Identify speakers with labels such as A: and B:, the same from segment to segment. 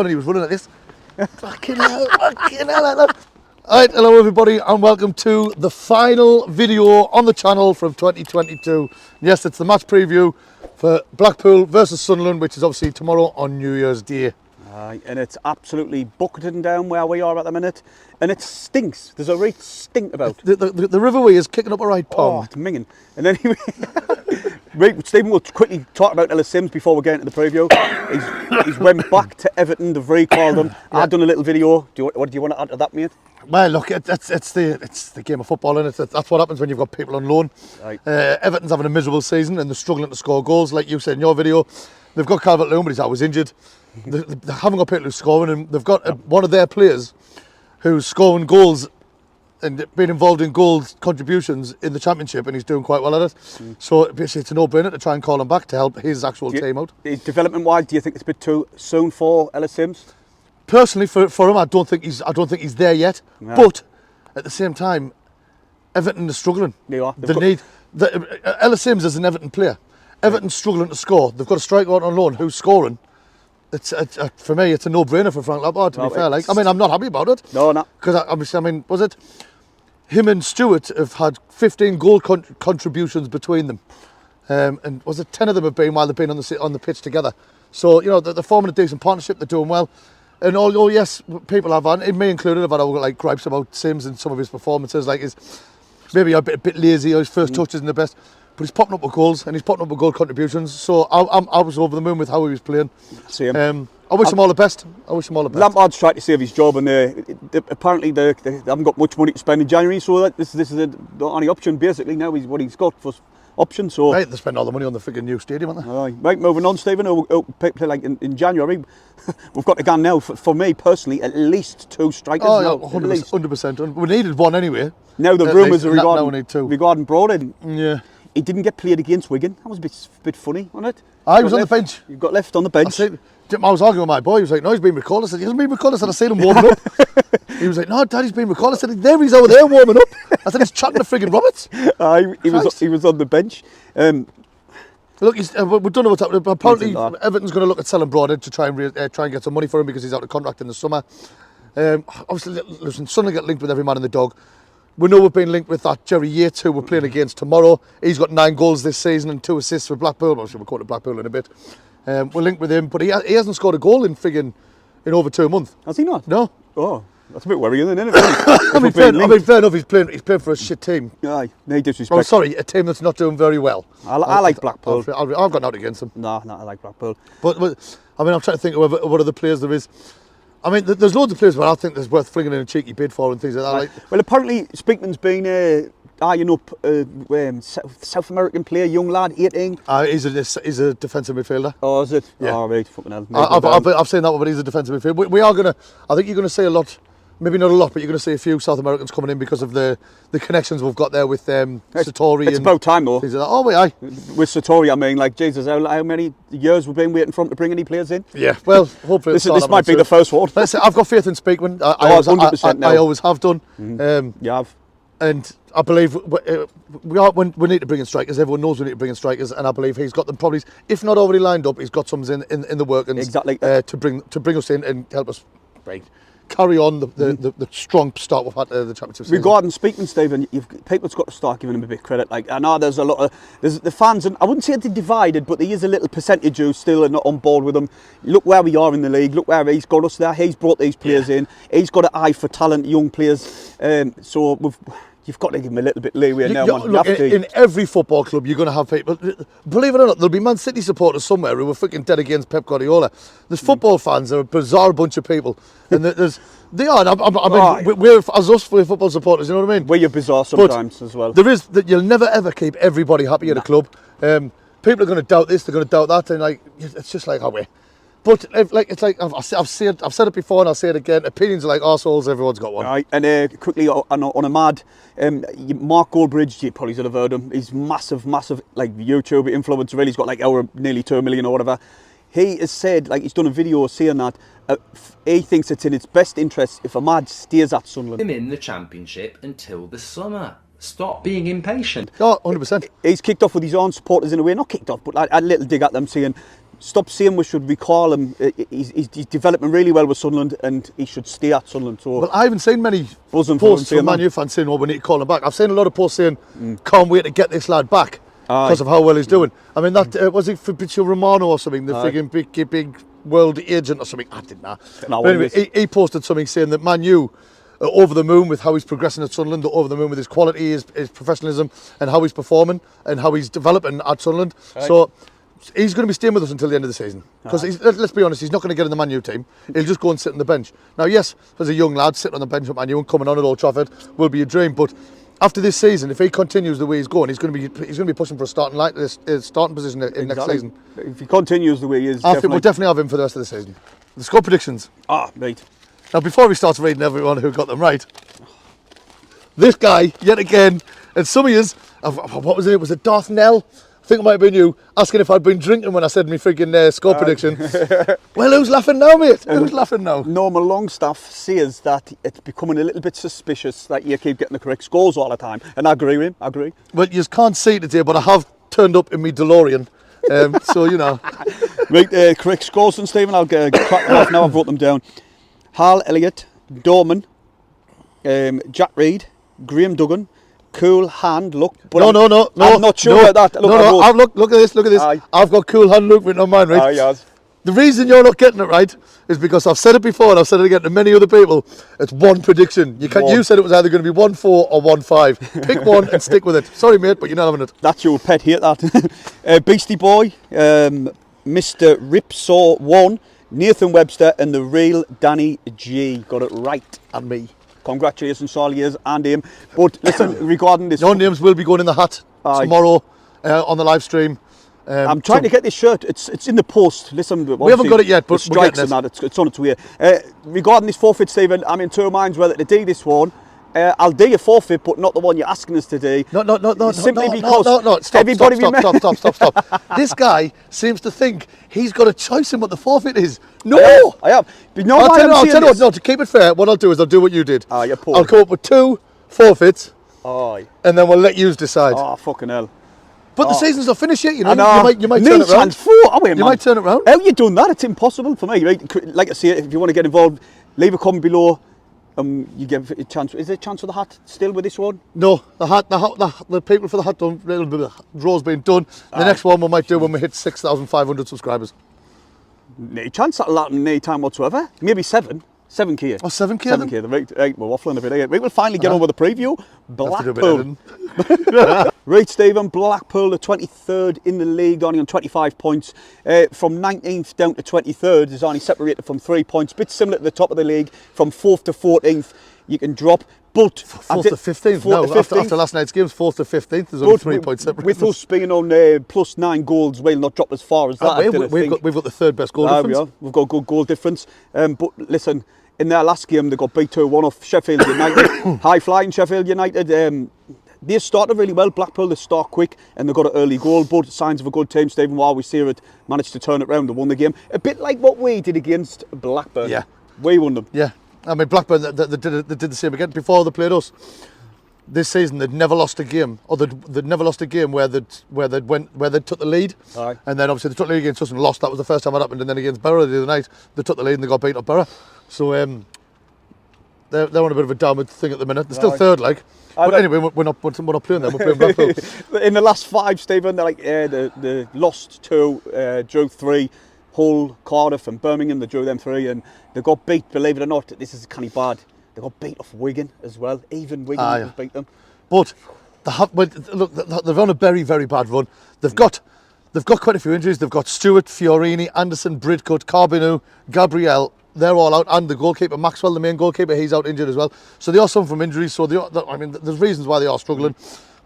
A: And he was running like this. Fucking hell, fucking hell. Alright, hello everybody and welcome to the final video on the channel from 2022. Yes, it's the match preview for Blackpool versus Sunderland, which is obviously tomorrow on New Year's Day.
B: And it's absolutely bucketing down where we are at the minute, and it stinks. There's a right stink about.
A: The riverway is kicking up a right pond.
B: Oh, it's minging. And anyway, right, Stephen will quickly talk about Ellis Simms before we get into the preview. He's went back to Everton, they've recalled him. Yeah. I've done a little video. What do you want to add to that, mate?
A: Well, look, it's the game of football, and that's what happens when you've got people on loan. Right. Everton's having a miserable season and they're struggling to score goals, like you said in your video. They've got Calvert-Lewin, but he's always injured. They haven't got people who's scoring, and they've got one of their players who's scoring goals and been involved in goal contributions in the Championship, and he's doing quite well at it. So basically it's a no-brainer to try and call him back to help his actual team out. Development-wise,
B: do you think it's a bit too soon for Ellis Simms?
A: Personally, for him, I don't think he's there yet. No. But at the same time, Everton is struggling.
B: They are.
A: Ellis Simms is an Everton player. Everton's struggling to score. They've got a striker out on loan who's scoring. For me, it's a no-brainer for Frank Lampard, to be fair. Like, I mean, I'm not happy about it.
B: No.
A: Because I mean, was it him and Stewart have had 15 goal contributions between them, and was it 10 of them have been while they've been on the pitch together? So you know they're forming a decent partnership. They're doing well. And although yes, people have had, it may include, have had like gripes about Simms and some of his performances, like his maybe a bit lazy, or his first touch isn't the best. But he's popping up with goals and he's popping up with goal contributions. So I was over the moon with how he was playing.
B: Same.
A: I wish him all the best.
B: Lampard's tried to save his job, and apparently they haven't got much money to spend in January, so this is the only option basically now. Is what he's got for options. So
A: right, they spend all the money on the freaking new stadium, aren't they?
B: Right, moving on, Stephen. Play like in January. We've got to go now. For me personally, at least 2 strikers.
A: Oh yeah, 100%. We needed one anyway.
B: Now the rumours are regarding Broadhead.
A: Yeah.
B: He didn't get played against Wigan. That was a bit funny, wasn't it?
A: He was on the bench.
B: You got left on the bench.
A: I was arguing with my boy. He was like, no, he's been recalled. I said, he hasn't been recalled. I said, I seen him warming up. He was like, no, Dad, he's been recalled. I said, there he's over there warming up. I said, he's chatting to friggin' Roberts.
B: He was on the bench.
A: Look, we don't know what's happening. Apparently, Everton's going to look at selling Broadhead to try and get some money for him because he's out of contract in the summer. Obviously, listen, Sunderland get linked with every man in the dog. We know we've been linked with that Jerry Yates, who we're playing against tomorrow. He's got 9 goals this season and 2 assists for Blackpool. Obviously, we'll go to Blackpool in a bit. We're linked with him, but he hasn't scored a goal in over 2 months.
B: Has he not?
A: No.
B: Oh, that's a bit worrying, isn't it?
A: I mean, fair enough. He's playing for a shit team.
B: Aye, no disrespect.
A: Oh, sorry, a team that's not doing very well.
B: I like Blackpool.
A: I've got nothing against them.
B: No, I like Blackpool.
A: But I mean, I'm trying to think of what other players there is. I mean, there's loads of players where I think there's worth flinging in a cheeky bid for and things like that. Like,
B: well, apparently Speakman's been South American player, young lad, 18.
A: He's a defensive midfielder.
B: Oh, is it?
A: Yeah.
B: Oh, right, fucking hell.
A: I've seen that one, but he's a defensive midfielder. We are going to, I think you're going to see a lot, maybe not a lot, but you're going to see a few South Americans coming in because of the connections we've got there with Satori.
B: It's about time though.
A: Like oh, wait, aye.
B: With Satori, I mean, like, Jesus, how many years we've been waiting for him to bring any players in?
A: Yeah, well, hopefully
B: this might be the first one.
A: Let's say, I've got faith in Speakman. I always have done.
B: You have.
A: And I believe we need to bring in strikers. Everyone knows we need to bring in strikers, and I believe he's got them probably, if not already lined up, he's got some in the workings.
B: Exactly.
A: To bring us in and help us carry on the strong start we've had the championship season.
B: Regarding Speakman, Stephen, people's got to start giving him a bit of credit. Like, I know there's the fans, and I wouldn't say they're divided, but there is a little percentage who still are not on board with him. Look where we are in the league. Look where he's got us there. He's brought these players in. He's got an eye for talent, young players. So you've got to give him a little bit leeway now.
A: Look, in every football club, you're going to have people. Believe it or not, there'll be Man City supporters somewhere who are freaking dead against Pep Guardiola. There's football fans. They're a bizarre bunch of people, and they are. I mean, we're football supporters. You know what I mean?
B: We're bizarre sometimes as well.
A: There is that you'll never ever keep everybody happy at a club. People are going to doubt this. They're going to doubt that, and like it's just like how we. But I've said it before and I'll say it again. Opinions are like arseholes. Everyone's got one.
B: Right, and quickly on a mad, Mark Goldbridge, you probably should have heard him. He's massive, like YouTube influencer. Really, he's got like nearly 2 million or whatever. He has said, like, he's done a video saying that he thinks it's in its best interest if Ahmad stays at Sunderland.
C: Him in the Championship until the summer. Stop being impatient.
A: Oh, 100%.
B: He's kicked off with his own supporters in a way. Not kicked off, but a little dig at them, saying stop saying we should recall him. He's developing really well with Sunderland, and he should stay at Sunderland. So
A: Well, I haven't seen many
B: Buzzing for
A: posts
B: him,
A: from Man
B: man.
A: U fans saying, "Oh, we need to call him back." I've seen a lot of posts saying, "Can't wait to get this lad back because of how well he's doing." I mean, that was it Fabrizio Romano or something, the frigging big world agent or something. I didn't know.
B: No,
A: But anyway, he posted something saying that Man U are over the moon with how he's progressing at Sunderland, they're over the moon with his quality, his professionalism, and how he's performing and how he's developing at Sunderland. So he's going to be staying with us until the end of the season. Because let's be honest, he's not going to get in the Man U team. He'll just go and sit on the bench. Now, yes, as a young lad sitting on the bench at Man U and coming on at Old Trafford will be a dream. But after this season, if he continues the way he's going, he's going to be pushing for a starting position in next season.
B: If he continues the way he is,
A: I think we'll definitely have him for the rest of the season. The score predictions.
B: Right.
A: Now, before we start reading everyone who got them right, this guy, yet again, and some of yous, what was it? Was it Darth Nell? I think it might have been you, asking if I'd been drinking when I said my freaking score prediction. Well, who's laughing now, mate? Who's laughing now?
B: Norman Longstaff says that it's becoming a little bit suspicious that you keep getting the correct scores all the time. And I agree with him, I agree.
A: Well, you can't see it today, but I have turned up in my DeLorean. So, you know.
B: Right, correct scores then, Stephen. I'll crack them off now. I've wrote them down. Hal Elliott, Dorman, Jack Reed, Graham Duggan, Cool Hand Look. But
A: No.
B: I'm not sure about that. Look,
A: Look at this.
B: Aye.
A: I've got Cool Hand Look written on mine, right?
B: Yes.
A: The reason you're not getting it right is because I've said it before and I've said it again to many other people. It's one prediction. You said it was either going to be 1-4 or 1-5. Pick one and stick with it. Sorry, mate, but you're not having it.
B: That's your pet hate, that. Beastie Boy, Mr. Ripsaw 1, Nathan Webster, and the real Danny G. Got it right.
A: And me.
B: Congratulations, Charlie and him. But listen, regarding this...
A: Your names will be going in the hat tomorrow on the live stream.
B: I'm trying to get this shirt. It's in the post. Listen,
A: we haven't got it yet, but
B: strikes and that. It's on its way. Regarding this forfeit, Stephen, I'm in two minds whether to do this one. I'll do a forfeit, but not the one you're asking us to do.
A: No.
B: Simply
A: no,
B: because
A: no. Stop. This guy seems to think he's got a choice in what the forfeit is. No,
B: I have. But no,
A: I'll tell you what. No, to keep it fair, what I'll do is I'll do what you did.
B: You're poor.
A: I'll come up with 2 forfeits,
B: Aye.
A: and then we'll let you decide.
B: Oh, fucking hell.
A: But the season's not finished yet, you know.
B: I know.
A: You might turn it around.
B: You
A: might turn it around.
B: How you done that? It's impossible for me. Right? Like I say, if you want to get involved, leave a comment below. You give a chance. Is there a chance for the hat still with this one?
A: No, the people for the hat done. Little bit of draw's been done. The next one we might do when we hit 6,500 subscribers.
B: No chance that'll happen any time whatsoever. Maybe 7. 7k.
A: Oh, 7k.
B: 7k. Right, we're waffling a bit. Right, we will finally get on with the preview. Blackpool. Right, Stephen. Blackpool, the 23rd in the league, only on 25 points. From 19th down to 23rd is only separated from 3 points. Bit similar to the top of the league. From 4th to 14th, you can drop. But
A: 4th to 15th. No, after last night's games, 4th to 15th. There's only 3 points separate.
B: With us being on plus 9 goals, we'll not drop as far as that.
A: We've got the third best goal difference.
B: We've got good goal difference. But listen, in their last game, they got beat 2-1 off Sheffield United. High flying Sheffield United. They started really well. Blackpool, they start quick and they got an early goal. But signs of a good team. Stephen, while we see it, managed to turn it around and won the game. A bit like what we did against Blackburn.
A: Yeah.
B: We won them.
A: Yeah. I mean, Blackburn, they did the same again. Before they played us, this season they'd never lost a game, or they'd never lost a game where they took the lead.
B: Aye.
A: And then obviously they took the lead against us and lost. That was the first time it happened. And then against Borough the other night, they took the lead and they got beat up Borough. So they're on a bit of a downward thing at the minute. They're still third, like. But anyway, we're not playing them. We're playing Blackpool.
B: In the last 5, Stephen, they're like they lost 2, drew 3. Hull, Cardiff and Birmingham, they drew them 3 and they got beat, believe it or not. This is kind of bad. They got beat off Wigan as well. Even Wigan beat them.
A: But look, they're on a very, very bad run. They've got quite a few injuries. They've got Stewart, Fiorini, Anderson, Bridcut, Carbinu, Gabriel. They're all out, and the goalkeeper Maxwell, the main goalkeeper, he's out injured as well. So they are some from injuries. So there's reasons why they are struggling.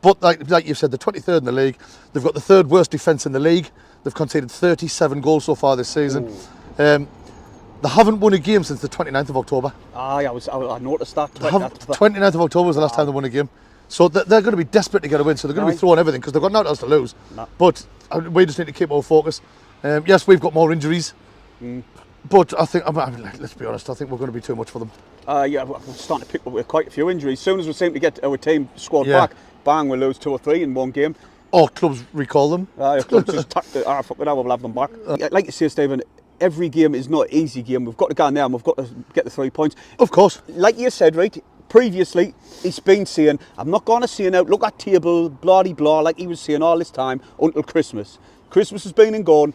A: But like you said, they're 23rd in the league. They've got the 3rd worst defence in the league. They've conceded 37 goals so far this season. They haven't won a game since the 29th of October.
B: I noticed that.
A: 29th of October was the last time they won a game. So they're going to be desperate to get a win. So they're going to be throwing everything because they've got nothing else to lose.
B: Nah.
A: But we just need to keep our focus. Yes, we've got more injuries. But I think, let's be honest, I think we're going to be too much for them.
B: We're starting to pick up with quite a few injuries. As soon as we seem to get our team squad back, bang, we'll lose 2 or 3 in one game.
A: Or clubs recall them.
B: Clubs just fuck it, we'll have them back. Like you say, Stephen, every game is not an easy game. We've got to go in there and we've got to get the 3 points.
A: Of course.
B: Like you said, right, previously, he's been saying, I'm not going to say now, look at table, blah-de-blah, like he was saying all this time until Christmas. Christmas has been and gone.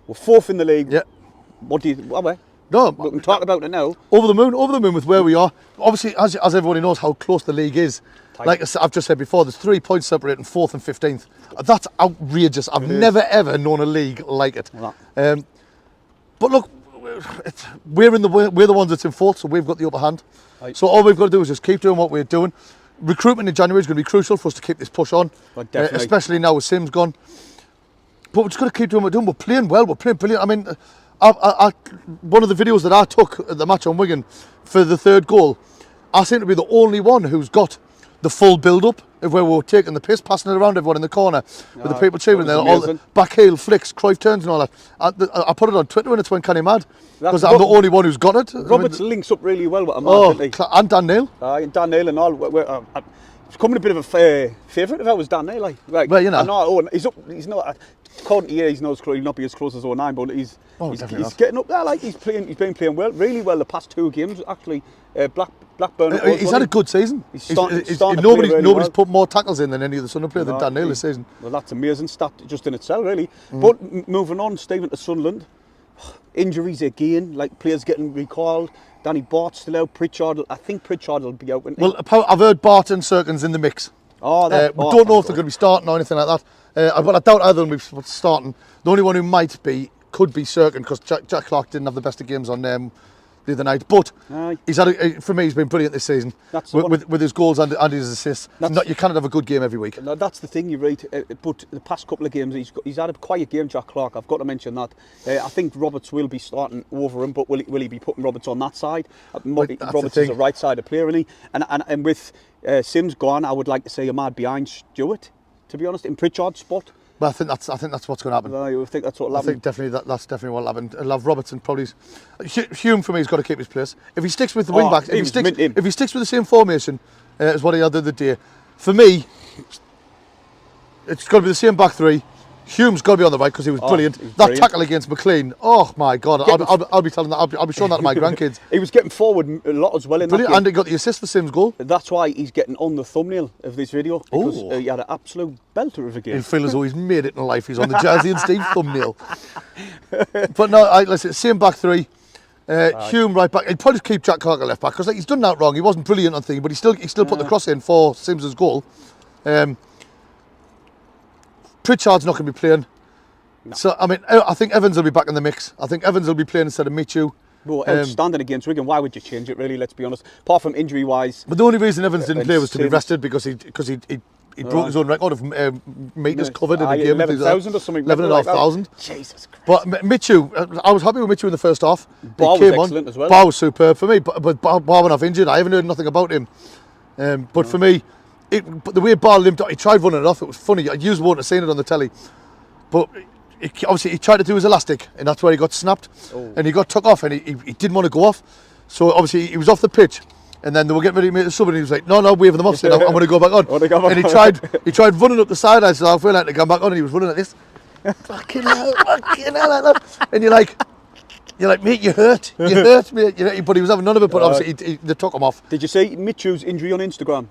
B: We're 4th in the league.
A: Yeah.
B: What do you... What,
A: no,
B: we can talk about it now.
A: Over the moon with where we are. Obviously, as everybody knows how close the league is.
B: Tight.
A: Like I've just said before, there's 3 points separating 4th and 15th. That's outrageous. I've never ever known a league like it. But look, we're the ones that's in 4th, so we've got the upper hand. Right. So all we've got to do is just keep doing what we're doing. Recruitment in January is going to be crucial for us to keep this push on, especially now with Simms gone. But we're just going to keep doing what we're doing. We're playing well. We're playing brilliant. I mean, one of the videos that I took at the match on Wigan for the 3rd goal, I seem to be the only one who's got the full build-up of where we were taking the piss, passing it around everyone in the corner with the people cheering there, all the back heel flicks, Cruyff turns and all that. I put it on Twitter and it's went kind of mad because I'm the only one who's got it.
B: Roberts links up really well with him,
A: and Dan Neil.
B: And Dan Neil and all. It's becoming a bit of a favourite if I was Dan Neil. Like,
A: well, you know.
B: He's not... According to you, he's not be as close as 09, but he's getting up there. Like he's been playing well, really well the past 2 games. Actually, Blackburn.
A: He's had a good season. Nobody's put more tackles in than any of the Sunderland players than Dan Neil this season.
B: Well, that's amazing stat just in itself, really. But moving on, Stephen, to Sunderland, injuries again, like players getting recalled. Danny Bart's still out. Pritchard, I think Pritchard will be out.
A: Well, I've heard Bart and Serkin's in the mix. We don't know if they're going to be starting or anything like that. But I doubt either of them will be starting. The only one who could be Serkin, because Jack Clark didn't have the best of games on the other night. But he's had for me, he's been brilliant this season with his goals and his assists. You cannot have a good game every week.
B: No, that's the thing, you're right. But the past couple of games, he's had a quiet game, Jack Clark. I've got to mention that. I think Roberts will be starting over him, but will he be putting Roberts on that side? Roberts is a right-sided player, isn't he? And with Simms gone, I would like to say Ahmad behind Stewart, to be honest, in Pritchard's spot.
A: But I think that's what's going to happen.
B: I think that's what will happen.
A: I think definitely that's definitely what will happen. I love Robertson probably. Hume for me has got to keep his place. If he sticks with the wing backs, if he sticks with the same formation as what he had the other day, for me, it's got to be the same back 3. Hume's got to be on the right because he was brilliant. That tackle against McLean, oh my God! I'll be telling that. I'll be showing that to my grandkids.
B: He was getting forward a lot as well in that game.
A: And he got the assist for Simms' goal.
B: That's why he's getting on the thumbnail of this video because he had an absolute belter of a game.
A: He'll feel as though he's made it in life. He's on the Jersey and Steve thumbnail. But no, listen, same back 3. Hume right back. He'd probably keep Jack Clark at left back because he's done that wrong. He wasn't brilliant on thing, but he still put the cross in for Simms' goal. Pritchard's not going to be playing. No. So, I mean, I think Evans will be back in the mix. I think Evans will be playing instead of Michu.
B: Well, outstanding against Wigan. Why would you change it, really? Let's be honest. Apart from injury-wise.
A: But the only reason Evans didn't play was to be rested because he broke his own record of metres covered in the game.
B: 11,000 or something.
A: 11,500.
B: Jesus Christ.
A: But Michu, I was happy with Michu in the first half.
B: Bar was excellent as well.
A: Bar was superb for me, but Bar went off injured. I haven't heard nothing about him. But for me, but the way Bar limped, he tried running it off. It was funny. I used wouldn't have seen it on the telly, but. Obviously he tried to do his elastic and that's where he got snapped and he got took off and he didn't want to go off, so obviously he was off the pitch and then they were getting ready to make the sub and he was like no waving them off saying I'm going to go back on and he tried running up the sidelines so I feel like to come back on and he was running like this fucking hell and you're like mate you hurt mate, but he was having none of it, but obviously they took him off.
B: Did you see Michu's injury on Instagram?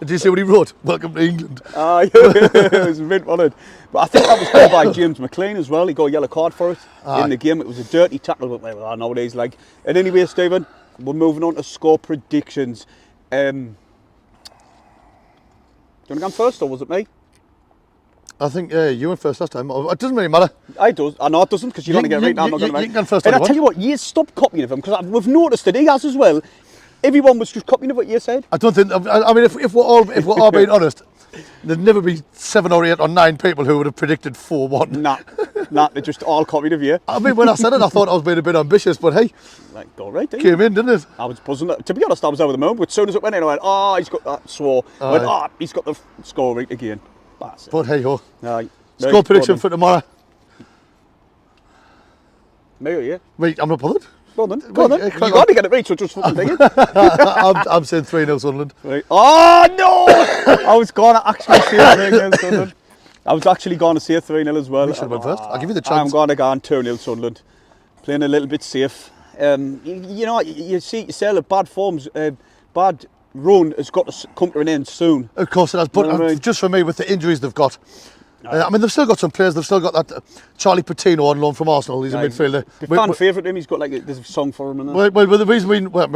A: Did you see what he wrote? Welcome to England.
B: It was mint on it. But I think that was done by James McLean as well. He got a yellow card for it in the game. It was a dirty tackle, but nowadays, like. And anyway, Stephen, we're moving on to score predictions. Do you want to go first, or was it me?
A: I think you went first last time. It doesn't really matter.
B: I know it doesn't because you're going to get right now. I'm not going to.
A: You can go first.
B: And I tell you what, you stop copying of him because we've noticed that he has as well. Everyone was just copying of what you said. I
A: don't think. I mean, if we're all being honest, there'd never be 7 or 8 or 9 people who would have predicted 4-1.
B: Nah, they just all copied of you.
A: I mean, when I said it, I thought I was being a bit ambitious, but hey,
B: like go right.
A: Came in, didn't it?
B: I was buzzing. To be honest, I was over the moon. But as soon as it went in, I went, he's got that swore. He's got the score right again.
A: But hey ho.
B: Aye.
A: Score prediction for tomorrow.
B: Me or you?
A: Wait, I'm not bothered.
B: Go on then. Go on then. You got to get it right, so just fucking take it.
A: I'm saying 3-0 Sunderland.
B: Right. Oh no! I was going to actually say 3-0 Sunderland. I was actually going to say 3-0 as well.
A: We should have went first. I'll give you the
B: I'm
A: chance.
B: going to go on 2-0 Sunderland. Playing a little bit safe. You know, you say that bad forms, bad run has got to come to an end soon.
A: Of course it has, but
B: You know what I mean?
A: just for me, with the injuries they've got, I mean, they've still got some players. They've still got that Charlie Patino on loan from Arsenal. He's a midfielder.
B: The fan favourite him. He's got like there's a song for him. And that.
A: Well, the reason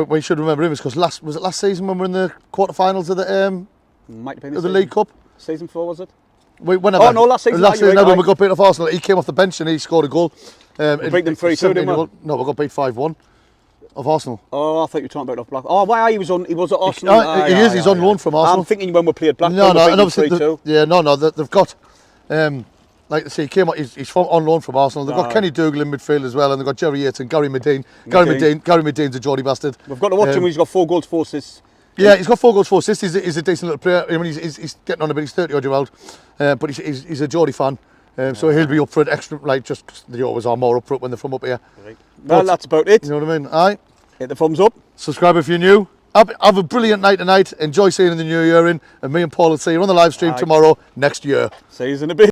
A: we should remember him is because last season when we were in the quarterfinals of the League Cup.
B: Season 4 was it?
A: Whenever.
B: Oh no, last season.
A: When we got beat off Arsenal, he came off the bench and he scored a goal.
B: We beat them 3-2, didn't we?
A: No, we got beat 5-1 of Arsenal.
B: Oh, I thought you were talking about off Blackpool. Oh, why he was at Arsenal?
A: He's on loan from Arsenal.
B: I'm thinking when we played Blackpool,
A: No,
B: we
A: and
B: beat
A: obviously,
B: them 3-2.
A: they've got, like I say, he came. He's on loan from Arsenal. They've got Kenny Dougal in midfield as well, and they've got Jerry Yates and Gary Medine. Gary Medine's a Geordie bastard.
B: We've got to watch him. He's got 4 goals, 4 assists.
A: Yeah, he's got 4 goals, 4 assists. He's a decent little player. I mean, he's getting on a bit. He's 30-odd-year-old, but he's a Geordie fan. So he'll be up for it extra, like just 'cause they always are more up for it when they're from up here.
B: Right. Well, that's about it.
A: You know what I mean? Aye.
B: Hit the thumbs up.
A: Subscribe if you're new. Have a brilliant night tonight. Enjoy seeing the new year in. And me and Paul will see you on the live stream tomorrow next year.
B: See you in a bit.